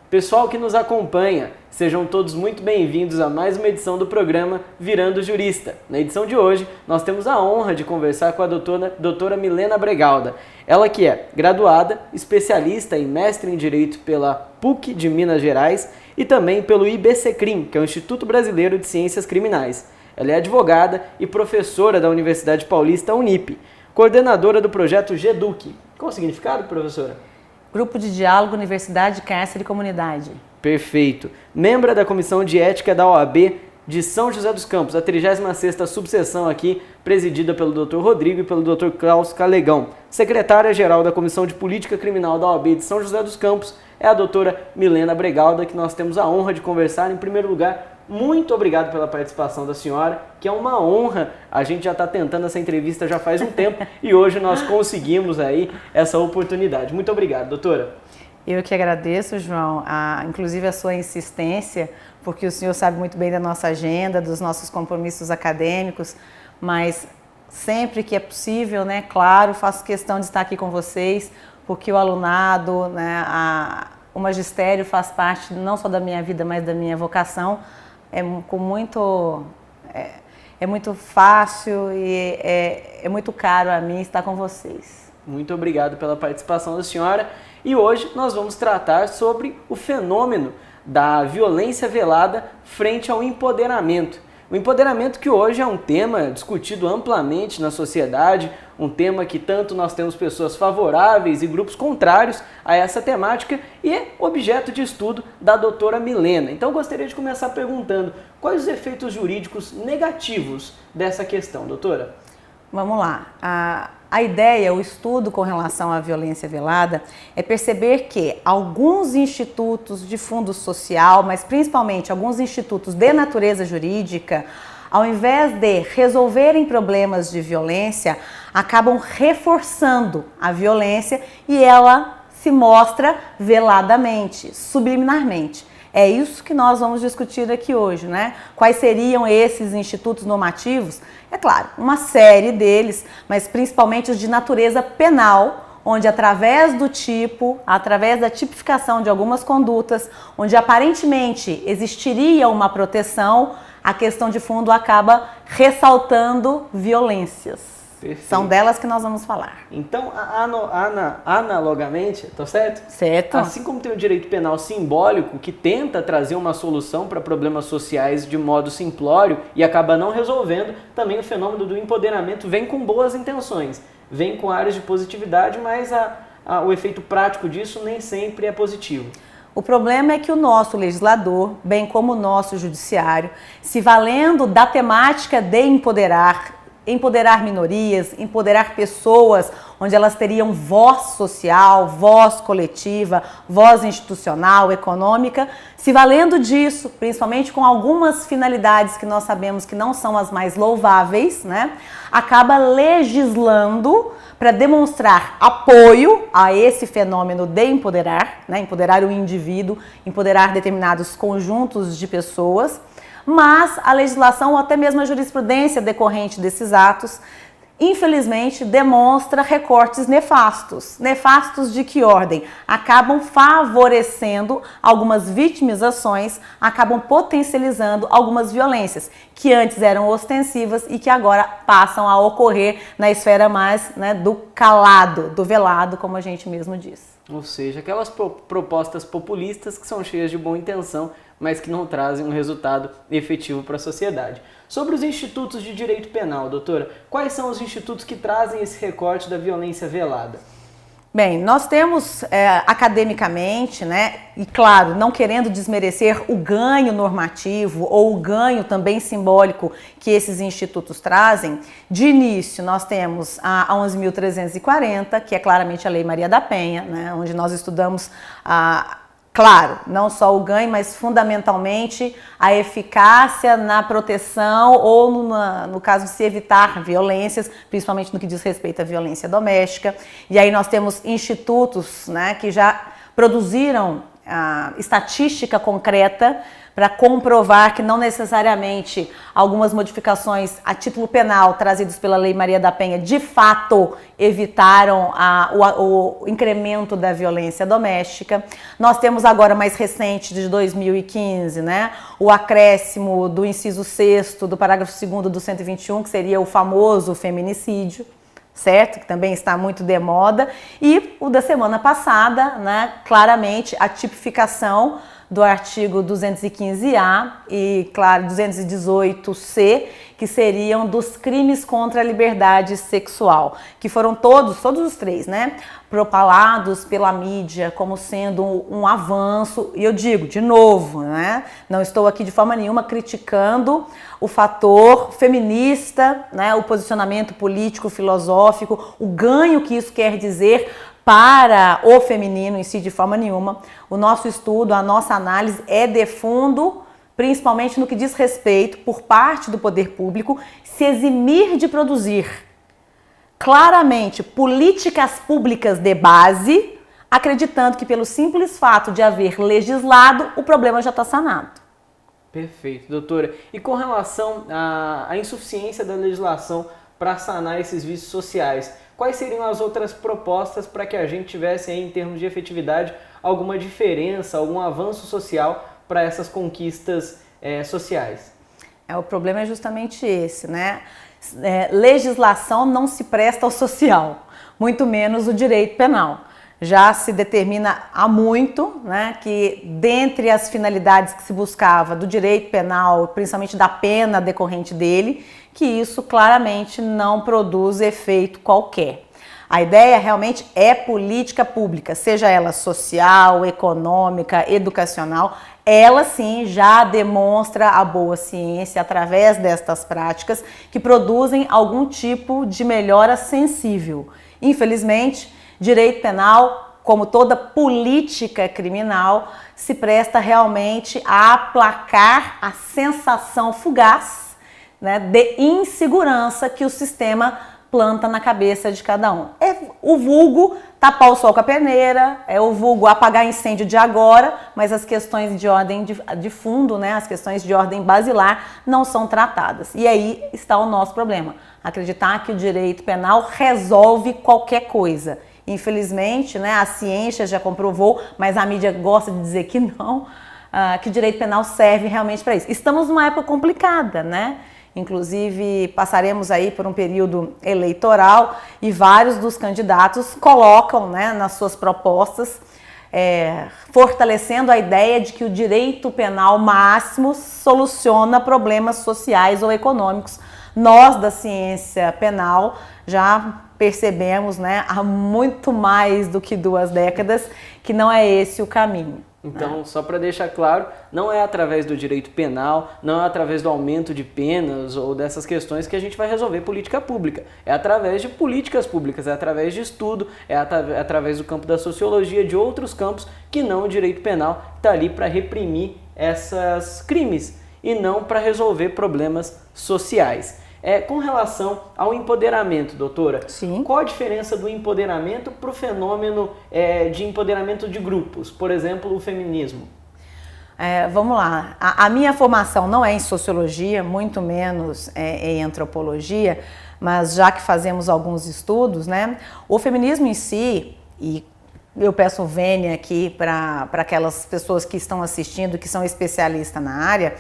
Pessoal que nos acompanha, sejam todos muito bem-vindos a mais uma edição do programa Virando Jurista. Na edição de hoje, nós temos a honra de conversar com a doutora Milena Bregalda. Ela que é graduada, especialista e mestre em Direito pela PUC de Minas Gerais e também pelo IBCCRIM, que é o Instituto Brasileiro de Ciências Criminais. Ela é advogada e professora da Universidade Paulista Unip, coordenadora do projeto GEDUC. Qual o significado, professora? Grupo de Diálogo Universidade, Cárcere e Comunidade. Perfeito. Membro da Comissão de Ética da OAB de São José dos Campos, a 36ª subseção aqui, presidida pelo Dr. Rodrigo e pelo Dr. Klaus Calegão. Secretária-geral da Comissão de Política Criminal da OAB de São José dos Campos é a doutora Milena Bregalda, que nós temos a honra de conversar. Em primeiro lugar, muito obrigado pela participação da senhora, que é uma honra. A gente já está tentando essa entrevista já faz um tempo e hoje nós conseguimos aí essa oportunidade. Muito obrigado, doutora. Eu que agradeço, João, inclusive a sua insistência, porque o senhor sabe muito bem da nossa agenda, dos nossos compromissos acadêmicos, mas sempre que é possível, né, claro, faço questão de estar aqui com vocês, porque o alunado, né, o magistério faz parte não só da minha vida, mas da minha vocação. É muito fácil e é muito caro a mim estar com vocês. Muito obrigado pela participação da senhora. E hoje nós vamos tratar sobre o fenômeno da violência velada frente ao empoderamento. O empoderamento que hoje é um tema discutido amplamente na sociedade, um tema que tanto nós temos pessoas favoráveis e grupos contrários a essa temática e é objeto de estudo da doutora Milena. Então eu gostaria de começar perguntando quais os efeitos jurídicos negativos dessa questão, doutora? Vamos lá. A ideia, o estudo com relação à violência velada é perceber que alguns institutos de fundo social, mas principalmente alguns institutos de natureza jurídica, ao invés de resolverem problemas de violência, acabam reforçando a violência e ela se mostra veladamente, subliminarmente. É isso que nós vamos discutir aqui hoje, né? Quais seriam esses institutos normativos? É claro, uma série deles, mas principalmente os de natureza penal, onde através do tipo, através da tipificação de algumas condutas, onde aparentemente existiria uma proteção, a questão de fundo acaba ressaltando violências. Perfeito. São delas que nós vamos falar. Então, analogamente, tá certo? Certo. Assim como tem o direito penal simbólico, que tenta trazer uma solução para problemas sociais de modo simplório e acaba não resolvendo, também o fenômeno do empoderamento vem com boas intenções, vem com áreas de positividade, mas o efeito prático disso nem sempre é positivo. O problema é que o nosso legislador, bem como o nosso judiciário, se valendo da temática de empoderar minorias, empoderar pessoas onde elas teriam voz social, voz coletiva, voz institucional, econômica, se valendo disso, principalmente com algumas finalidades que nós sabemos que não são as mais louváveis, né? Acaba legislando para demonstrar apoio a esse fenômeno de empoderar, né? Empoderar o indivíduo, empoderar determinados conjuntos de pessoas. Mas a legislação ou até mesmo a jurisprudência decorrente desses atos, infelizmente, demonstra recortes nefastos. Nefastos de que ordem? Acabam favorecendo algumas vitimizações, acabam potencializando algumas violências que antes eram ostensivas e que agora passam a ocorrer na esfera mais, né, do calado, do velado, como a gente mesmo diz. Ou seja, aquelas propostas populistas que são cheias de boa intenção, mas que não trazem um resultado efetivo para a sociedade. Sobre os institutos de direito penal, doutora, quais são os institutos que trazem esse recorte da violência velada? Bem, nós temos academicamente, né, e claro, não querendo desmerecer o ganho normativo ou o ganho também simbólico que esses institutos trazem, de início nós temos a 11.340, que é claramente a Lei Maria da Penha, né, onde nós estudamos claro, não só o ganho, mas fundamentalmente a eficácia na proteção ou no caso de se evitar violências, principalmente no que diz respeito à violência doméstica. E aí nós temos institutos, né, que já produziram estatística concreta para comprovar que não necessariamente algumas modificações a título penal trazidas pela Lei Maria da Penha de fato evitaram o incremento da violência doméstica. Nós temos agora, mais recente, de 2015, né, o acréscimo do inciso 6º do parágrafo 2º do 121, que seria o famoso feminicídio, certo? Que também está muito de moda. E o da semana passada, né, claramente a tipificação do artigo 215-A e, claro, 218-C, que seriam dos crimes contra a liberdade sexual, que foram todos os três, né, propalados pela mídia como sendo um avanço. E eu digo, de novo, né, não estou aqui de forma nenhuma criticando o fator feminista, né, o posicionamento político, filosófico, o ganho que isso quer dizer para o feminino em si, de forma nenhuma. O nosso estudo, a nossa análise é de fundo, principalmente no que diz respeito, por parte do poder público, se eximir de produzir claramente políticas públicas de base, acreditando que pelo simples fato de haver legislado, o problema já está sanado. Perfeito, doutora. E com relação à insuficiência da legislação para sanar esses vícios sociais, quais seriam as outras propostas para que a gente tivesse aí, em termos de efetividade, alguma diferença, algum avanço social para essas conquistas sociais? O problema é justamente esse, né? Legislação não se presta ao social, muito menos o direito penal. Já se determina há muito, né, que dentre as finalidades que se buscava do direito penal, principalmente da pena decorrente dele, que isso claramente não produz efeito qualquer. A ideia realmente é política pública, seja ela social, econômica, educacional, ela sim já demonstra a boa ciência através destas práticas que produzem algum tipo de melhora sensível. Infelizmente, direito penal, como toda política criminal, se presta realmente a aplacar a sensação fugaz, né, de insegurança que o sistema planta na cabeça de cada um. É o vulgo tapar o sol com a peneira, é o vulgo apagar incêndio de agora, mas as questões de ordem de fundo, né, as questões de ordem basilar não são tratadas. E aí está o nosso problema, acreditar que o direito penal resolve qualquer coisa. Infelizmente, né, a ciência já comprovou, mas a mídia gosta de dizer que não, que o direito penal serve realmente para isso. Estamos numa época complicada, né? Inclusive, passaremos aí por um período eleitoral e vários dos candidatos colocam, né, nas suas propostas, fortalecendo a ideia de que o direito penal máximo soluciona problemas sociais ou econômicos. Nós, da ciência penal, já percebemos, né, há muito mais do que 2 décadas que não é esse o caminho. Então, só para deixar claro, não é através do direito penal, não é através do aumento de penas ou dessas questões que a gente vai resolver política pública. É através de políticas públicas, é através de estudo, é através do campo da sociologia, de outros campos que não o direito penal, que está ali para reprimir esses crimes e não para resolver problemas sociais. Com relação ao empoderamento, doutora, sim, qual a diferença do empoderamento para o fenômeno de empoderamento de grupos, por exemplo, o feminismo? Vamos lá, a minha formação não é em sociologia, muito menos em antropologia, mas já que fazemos alguns estudos, né, o feminismo em si, e eu peço vênia aqui para aquelas pessoas que estão assistindo, que são especialistas na área.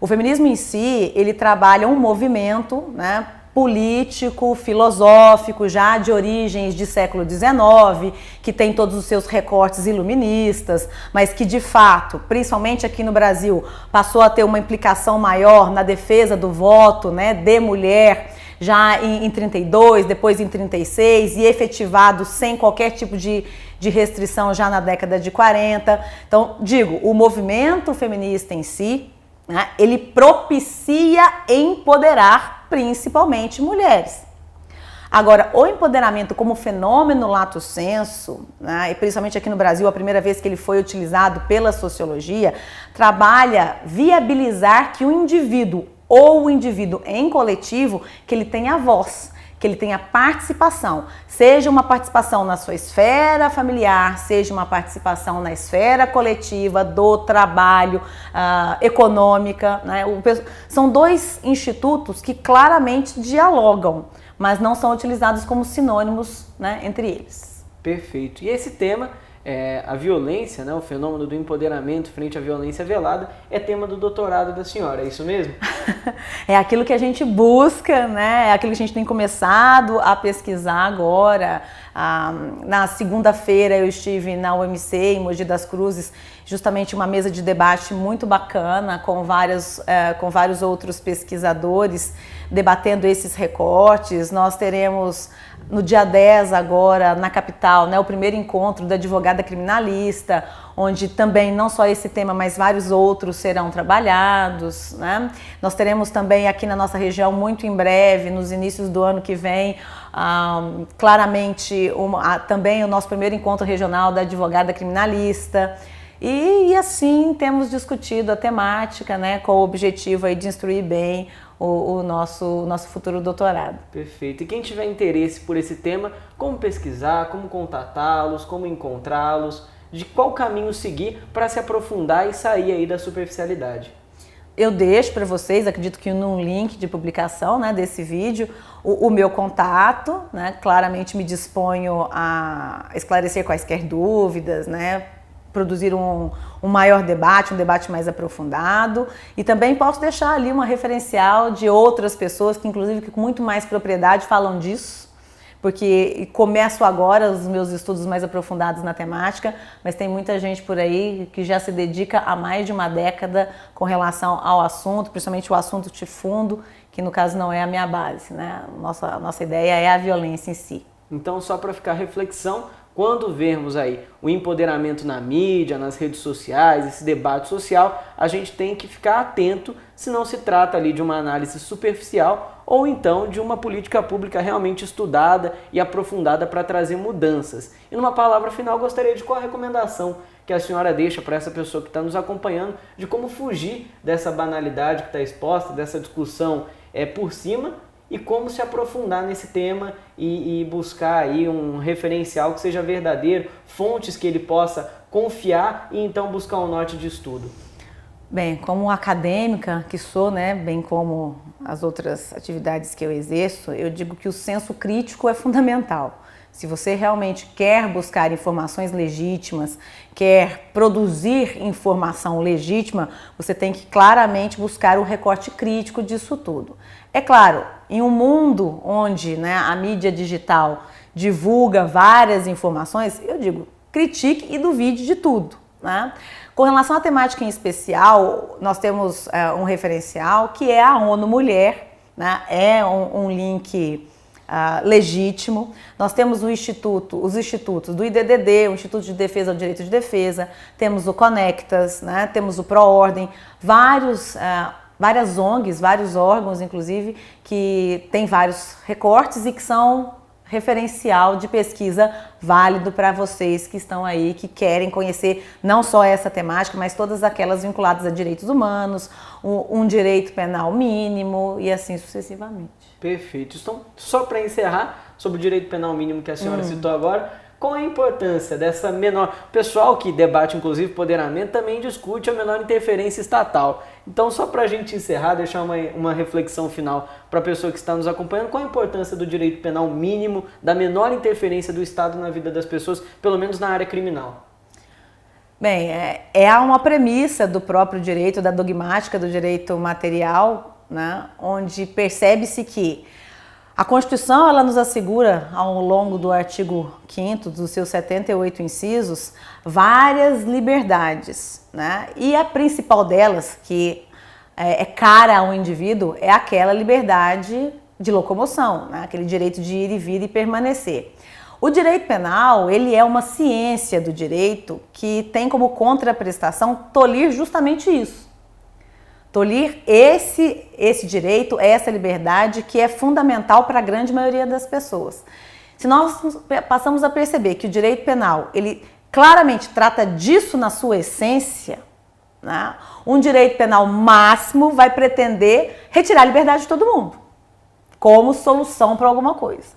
O feminismo em si, ele trabalha um movimento, né, político, filosófico, já de origens de século XIX, que tem todos os seus recortes iluministas, mas que de fato, principalmente aqui no Brasil, passou a ter uma implicação maior na defesa do voto, né, de mulher, já em 32, depois em 36, e efetivado sem qualquer tipo de restrição já na década de 40. Então, digo, o movimento feminista em si, né, ele propicia empoderar principalmente mulheres. Agora, o empoderamento como fenômeno lato sensu, né, e principalmente aqui no Brasil, a primeira vez que ele foi utilizado pela sociologia, trabalha viabilizar que o indivíduo ou o indivíduo em coletivo, que ele tenha voz, que ele tenha participação, seja uma participação na sua esfera familiar, seja uma participação na esfera coletiva, do trabalho, econômica, né? São dois institutos que claramente dialogam, mas não são utilizados como sinônimos, né, entre eles. Perfeito. E esse tema, a violência, né, o fenômeno do empoderamento frente à violência velada, é tema do doutorado da senhora, é isso mesmo? É aquilo que a gente busca, né? É aquilo que a gente tem começado a pesquisar agora. Na segunda-feira eu estive na UMC, em Mogi das Cruzes, justamente uma mesa de debate muito bacana com vários outros pesquisadores debatendo esses recortes. Nós teremos no dia 10 agora, na capital, né, o primeiro encontro da advogada criminalista, onde também não só esse tema, mas vários outros serão trabalhados, né? Nós teremos também aqui na nossa região, muito em breve, nos inícios do ano que vem, claramente também o nosso primeiro encontro regional da advogada criminalista. E assim temos discutido a temática, né, com o objetivo aí de instruir bem o nosso futuro doutorado. Perfeito. E quem tiver interesse por esse tema, como pesquisar, como contatá-los, como encontrá-los, de qual caminho seguir para se aprofundar e sair aí da superficialidade? Eu deixo para vocês, acredito que num link de publicação, né, desse vídeo, o meu contato, né, claramente me disponho a esclarecer quaisquer dúvidas, né, produzir um maior debate, um debate mais aprofundado, e também posso deixar ali uma referencial de outras pessoas que inclusive com muito mais propriedade falam disso, porque começo agora os meus estudos mais aprofundados na temática, mas tem muita gente por aí que já se dedica há mais de uma década com relação ao assunto, principalmente o assunto de fundo, que no caso não é a minha base, né? Nossa ideia é a violência em si. Então, só para ficar reflexão, quando vermos aí o empoderamento na mídia, nas redes sociais, esse debate social, a gente tem que ficar atento se não se trata ali de uma análise superficial ou então de uma política pública realmente estudada e aprofundada para trazer mudanças. E numa palavra final, gostaria de qual a recomendação que a senhora deixa para essa pessoa que está nos acompanhando de como fugir dessa banalidade que está exposta, dessa discussão por cima, e como se aprofundar nesse tema e buscar aí um referencial que seja verdadeiro, fontes que ele possa confiar e então buscar um norte de estudo. Bem, como acadêmica que sou, né, bem como as outras atividades que eu exerço, eu digo que o senso crítico é fundamental. Se você realmente quer buscar informações legítimas, quer produzir informação legítima, você tem que claramente buscar o recorte crítico disso tudo. É claro, em um mundo onde, né, a mídia digital divulga várias informações, eu digo, critique e duvide de tudo, né? Com relação à temática em especial, nós temos um referencial que é a ONU Mulher, né? É um link legítimo. Nós temos os institutos do IDDD, o Instituto de Defesa ao Direito de Defesa, temos o Conectas, né? Temos o ProOrdem, várias ONGs, vários órgãos, inclusive, que têm vários recortes e que são referencial de pesquisa válido para vocês que estão aí, que querem conhecer não só essa temática, mas todas aquelas vinculadas a direitos humanos, um direito penal mínimo e assim sucessivamente. Perfeito. Então, só para encerrar, sobre o direito penal mínimo que a senhora citou agora, qual a importância dessa menor... O pessoal que debate, inclusive, empoderamento, também discute a menor interferência estatal. Então, só para a gente encerrar, deixar uma reflexão final para a pessoa que está nos acompanhando, qual a importância do direito penal mínimo, da menor interferência do Estado na vida das pessoas, pelo menos na área criminal? Bem, é uma premissa do próprio direito, da dogmática do direito material, né, onde percebe-se que a Constituição ela nos assegura, ao longo do artigo 5º, dos seus 78 incisos, várias liberdades, né? E a principal delas, que é cara ao indivíduo, é aquela liberdade de locomoção, né? Aquele direito de ir e vir e permanecer. O direito penal, ele é uma ciência do direito que tem como contraprestação tolir justamente isso. Tolir esse direito, essa liberdade que é fundamental para a grande maioria das pessoas. Se nós passamos a perceber que o direito penal, ele claramente trata disso na sua essência, né? Um direito penal máximo vai pretender retirar a liberdade de todo mundo. como solução para alguma coisa.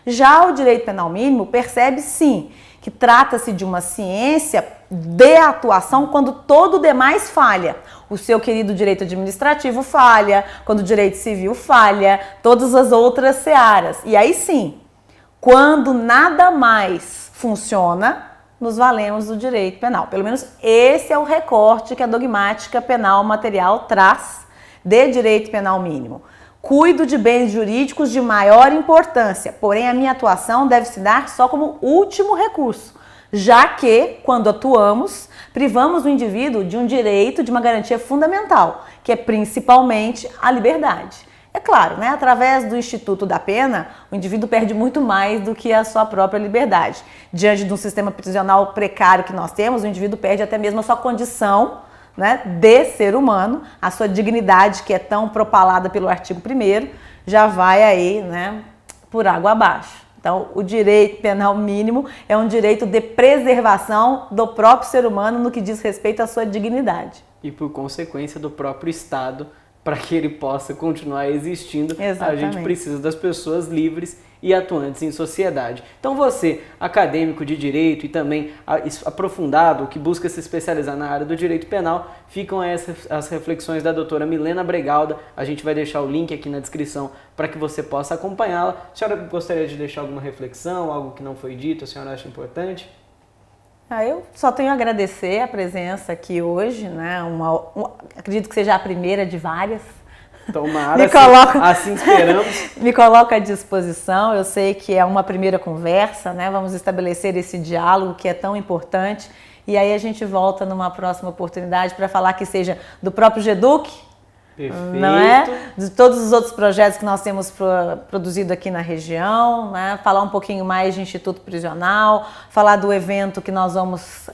Já o direito penal mínimo percebe sim que trata-se de uma ciência de atuação quando todo o demais falha. O seu querido direito administrativo falha, quando o direito civil falha, todas as outras searas. E aí sim, quando nada mais funciona, nos valemos do direito penal. Pelo menos esse é o recorte que a dogmática penal material traz de direito penal mínimo. Cuido de bens jurídicos de maior importância, porém a minha atuação deve se dar só como último recurso, já que, quando atuamos, privamos o indivíduo de um direito, de uma garantia fundamental, que é principalmente a liberdade. É claro, né? Através do Instituto da Pena, o indivíduo perde muito mais do que a sua própria liberdade. Diante de um sistema prisional precário que nós temos, o indivíduo perde até mesmo a sua condição, né, de ser humano, a sua dignidade, que é tão propalada pelo artigo 1º, já vai aí, né, por água abaixo. Então, o direito penal mínimo é um direito de preservação do próprio ser humano no que diz respeito à sua dignidade. E por consequência do próprio Estado, para que ele possa continuar existindo, Exatamente. A gente precisa das pessoas livres e atuantes em sociedade. Então você, acadêmico de direito e também aprofundado, que busca se especializar na área do direito penal, ficam as reflexões da doutora Milena Bregalda. A gente vai deixar o link aqui na descrição para que você possa acompanhá-la. A senhora gostaria de deixar alguma reflexão, algo que não foi dito, a senhora acha importante? Eu só tenho a agradecer a presença aqui hoje, né? Acredito que seja a primeira de várias. Tomara, assim esperamos. Me coloco à disposição, eu sei que é uma primeira conversa, né? Vamos estabelecer esse diálogo que é tão importante e aí a gente volta numa próxima oportunidade para falar que seja do próprio GEDUC, Perfeito. Não é? De todos os outros projetos que nós temos produzido aqui na região, né? Falar um pouquinho mais de Instituto Prisional, falar do evento que nós vamos,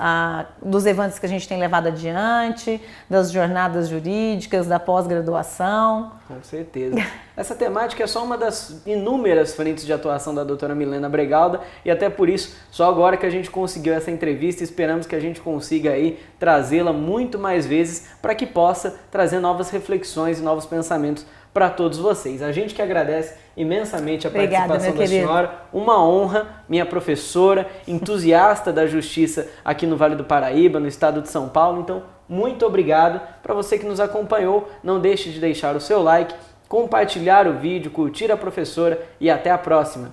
dos eventos que a gente tem levado adiante, das jornadas jurídicas, da pós-graduação. Com certeza. Essa temática é só uma das inúmeras frentes de atuação da doutora Milena Bregalda e até por isso, só agora que a gente conseguiu essa entrevista, esperamos que a gente consiga aí trazê-la muito mais vezes para que possa trazer novas reflexões e novos pensamentos para todos vocês. A gente que agradece imensamente a participação da senhora, uma honra, minha professora, entusiasta da justiça aqui no Vale do Paraíba, no estado de São Paulo, então muito obrigado. Para você que nos acompanhou, não deixe de deixar o seu like, compartilhar o vídeo, curtir a professora e até a próxima!